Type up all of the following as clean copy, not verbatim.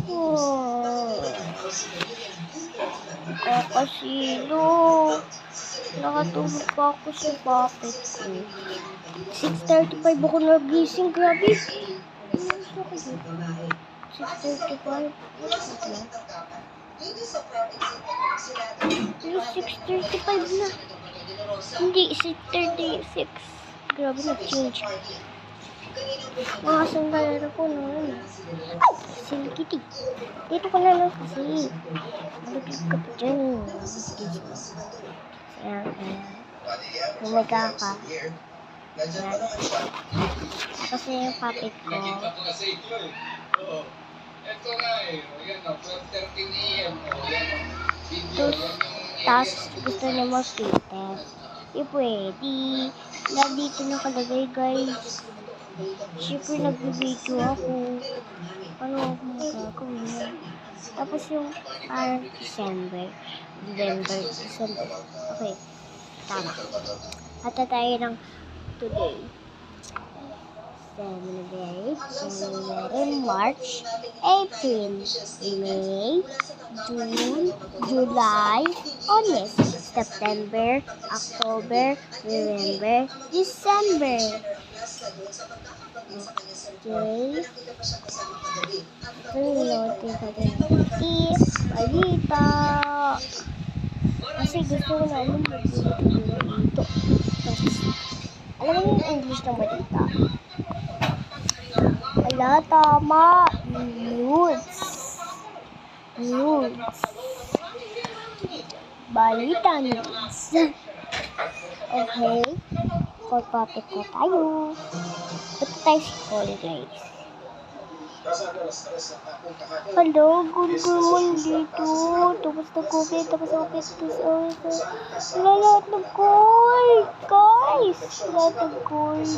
Oh. Kakasilo. Nakatulog pa ako sa puppet ko. 6:35 ako nagising. Grabe. Umalis ako dito. 6:35. Ano, 6:35 na. Hindi, 6:36. Grabe, nag-change. Mga sandalero ko noon. Silly Kitty. Dito ko na lang kasi. Malaglag ka pa dyan. Ayan. Bumaga ka. Ayan. Kasi yung puppet ko. Tapos gusto niya mag-test. Pwede. Dito nakalagay, guys. Siyempre nag-video ako. Ano ako magagawin? Tapos yung December. Okay. Tama. Hata tayo ng today. January, March, April, May, June, July, August, September, October, November, December. Okay. Balita. Kasi gusto ko namin dito. Alam mo yung English ng balita? Wala, tama. News. Balita news. Okay. Pag-topic ko tayo. Punta tayo sa college. Hello, good morning dito. Tapos na COVID, tapos lahat ng gold, guys. Lahat ng gold,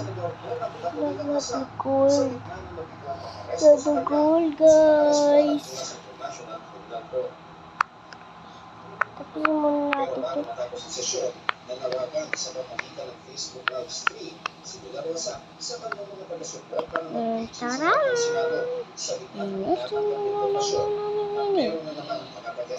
guys. Tapos muna natin ito. Nanawagan sa pamamagitan ng Facebook live stream, sinularosa sa mga taga-suporta ng mga Senado sa gitna ng mga impormasyon. Meron na namang makapagay.